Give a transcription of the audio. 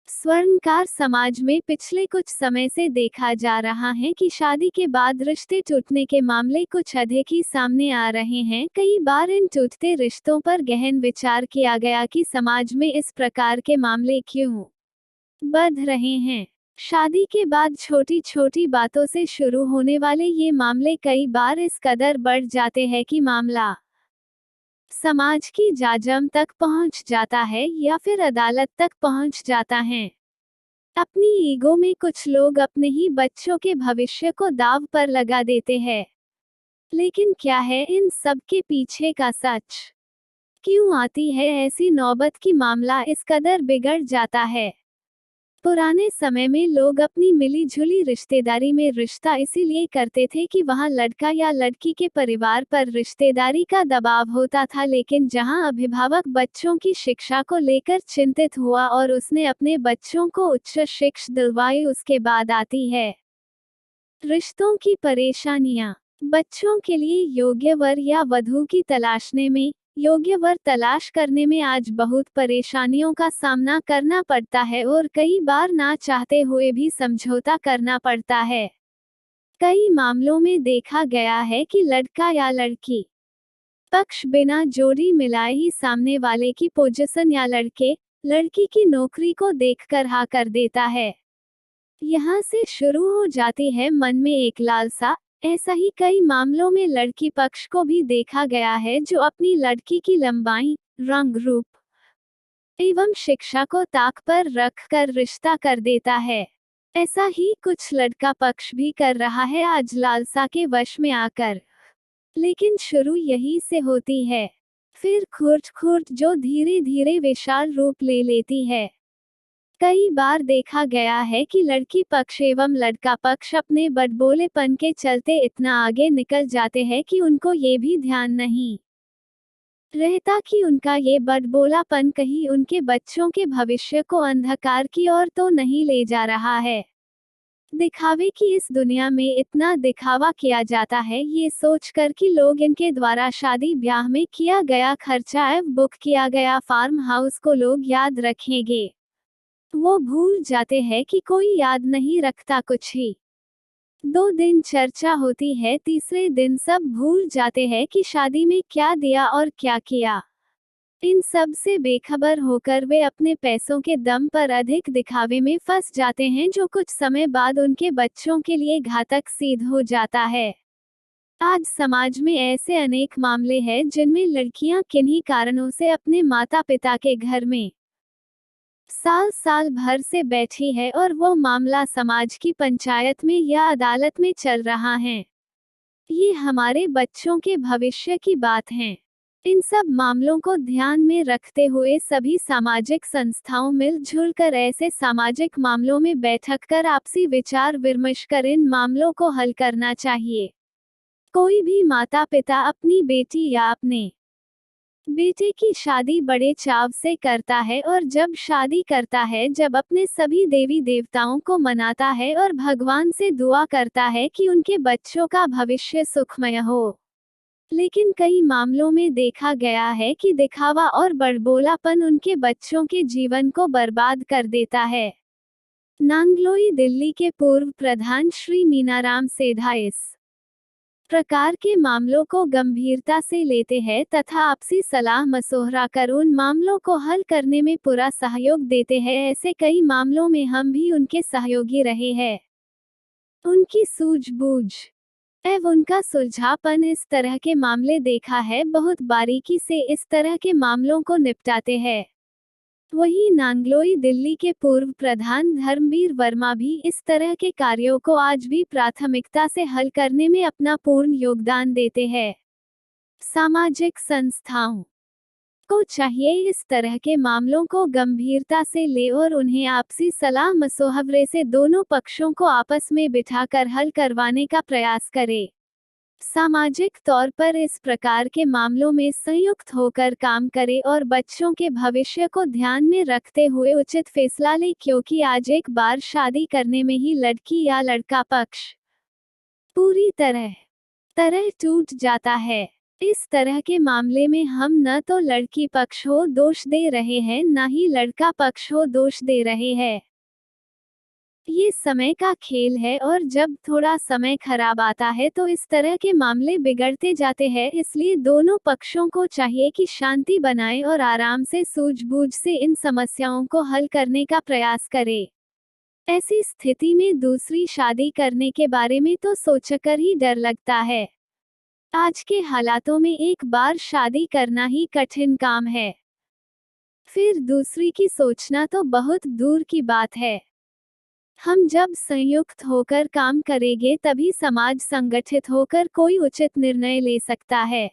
स्वर्णकार समाज में पिछले कुछ समय से देखा जा रहा है कि शादी के बाद रिश्ते टूटने के मामले कुछ अधिक ही सामने आ रहे हैं। कई बार इन टूटते रिश्तों पर गहन विचार किया गया कि समाज में इस प्रकार के मामले क्यों बढ़ रहे हैं। शादी के बाद छोटी छोटी बातों से शुरू होने वाले ये मामले कई बार इस कदर बढ़ जाते हैं कि मामला समाज की जाजम तक पहुंच जाता है या फिर अदालत तक पहुंच जाता है। अपनी ईगो में कुछ लोग अपने ही बच्चों के भविष्य को दांव पर लगा देते हैं। लेकिन क्या है इन सब के पीछे का सच? क्यों आती है ऐसी नौबत कि मामला इस कदर बिगड़ जाता है? पुराने समय में लोग अपनी मिली-जुली रिश्तेदारी में रिश्ता इसीलिए करते थे कि वहां लड़का या लड़की के परिवार पर रिश्तेदारी का दबाव होता था, लेकिन जहां अभिभावक बच्चों की शिक्षा को लेकर चिंतित हुआ और उसने अपने बच्चों को उच्च शिक्षा दिलवाई, उसके बाद आती है रिश्तों की परेशानियां। बच्चों के लिए योग्य वर या वधू की तलाशने में, योग्य वर तलाश करने में आज बहुत परेशानियों का सामना करना पड़ता है और कई बार ना चाहते हुए भी समझौता करना पड़ता है। कई मामलों में देखा गया है कि लड़का या लड़की पक्ष बिना जोड़ी मिलाए ही सामने वाले की पोजीशन या लड़के लड़की की नौकरी को देखकर हाँ कर देता है। यहाँ से शुरू हो जाती है मन में एक लालसा। ऐसा ही कई मामलों में लड़की पक्ष को भी देखा गया है जो अपनी लड़की की लंबाई, रंग रूप एवं शिक्षा को ताक पर रखकर रिश्ता कर देता है। ऐसा ही कुछ लड़का पक्ष भी कर रहा है आज लालसा के वश में आकर। लेकिन शुरू यही से होती है, फिर खुर्द खुर्द जो धीरे धीरे विशाल रूप ले लेती है। कई बार देखा गया है कि लड़की पक्ष एवं लड़का पक्ष अपने बड़बोलेपन के चलते इतना आगे निकल जाते हैं कि उनको ये भी ध्यान नहीं रहता कि उनका ये बड़बोलापन कहीं उनके बच्चों के भविष्य को अंधकार की ओर तो नहीं ले जा रहा है। दिखावे की इस दुनिया में इतना दिखावा किया जाता है ये सोचकर कि लोग इनके द्वारा शादी ब्याह में किया गया खर्चा एवं बुक किया गया फार्म हाउस को लोग याद रखेंगे। वो भूल जाते हैं कि कोई याद नहीं रखता कुछ ही। 2 दिन चर्चा होती है, तीसरे दिन सब भूल जाते हैं कि शादी में क्या दिया और क्या किया। इन सब से बेखबर होकर वे अपने पैसों के दम पर अधिक दिखावे में फंस जाते हैं जो कुछ समय बाद उनके बच्चों के लिए घातक सिद्ध हो जाता है। आज समाज में ऐसे अनेक मामले हैं जिनमें लड़कियां किन्हीं कारणों से अपने माता पिता के घर में साल भर से बैठी है और वो मामला समाज की पंचायत में या अदालत में चल रहा है। ये हमारे बच्चों के भविष्य की बात है। इन सब मामलों को ध्यान में रखते हुए सभी सामाजिक संस्थाओं मिलजुल कर ऐसे सामाजिक मामलों में बैठक कर आपसी विचार विमर्श कर इन मामलों को हल करना चाहिए। कोई भी माता पिता अपनी बेटी या अपने बेटे की शादी बड़े चाव से करता है और जब शादी करता है, जब अपने सभी देवी देवताओं को मनाता है और भगवान से दुआ करता है कि उनके बच्चों का भविष्य सुखमय हो। लेकिन कई मामलों में देखा गया है कि दिखावा और बड़बोलापन उनके बच्चों के जीवन को बर्बाद कर देता है। नांगलोई दिल्ली के पूर्व प्रधान श्री मीनाराम सेठा इस प्रकार के मामलों को गंभीरता से लेते हैं तथा आपसी सलाह मशवरा कर उन मामलों को हल करने में पूरा सहयोग देते हैं। ऐसे कई मामलों में हम भी उनके सहयोगी रहे हैं। उनकी सूझबूझ एवं उनका सुलझापन इस तरह के मामले देखा है, बहुत बारीकी से इस तरह के मामलों को निपटाते हैं। वहीं नांगलोई दिल्ली के पूर्व प्रधान धर्मवीर वर्मा भी इस तरह के कार्यों को आज भी प्राथमिकता से हल करने में अपना पूर्ण योगदान देते हैं। सामाजिक संस्थाओं को चाहिए इस तरह के मामलों को गंभीरता से ले और उन्हें आपसी सलाह मशवरे से दोनों पक्षों को आपस में बिठाकर हल करवाने का प्रयास करे। सामाजिक तौर पर इस प्रकार के मामलों में संयुक्त होकर काम करे और बच्चों के भविष्य को ध्यान में रखते हुए उचित फैसला ले, क्योंकि आज एक बार शादी करने में ही लड़की या लड़का पक्ष पूरी तरह टूट जाता है। इस तरह के मामले में हम न तो लड़की पक्ष को दोष दे रहे हैं न ही लड़का पक्ष को दोष दे रहे हैं। ये समय का खेल है और जब थोड़ा समय खराब आता है तो इस तरह के मामले बिगड़ते जाते हैं, इसलिए दोनों पक्षों को चाहिए कि शांति बनाए और आराम से सूझबूझ से इन समस्याओं को हल करने का प्रयास करें। ऐसी स्थिति में दूसरी शादी करने के बारे में तो सोचकर ही डर लगता है। आज के हालातों में एक बार शादी करना ही कठिन काम है, फिर दूसरी की सोचना तो बहुत दूर की बात है। हम जब संयुक्त होकर काम करेंगे तभी समाज संगठित होकर कोई उचित निर्णय ले सकता है।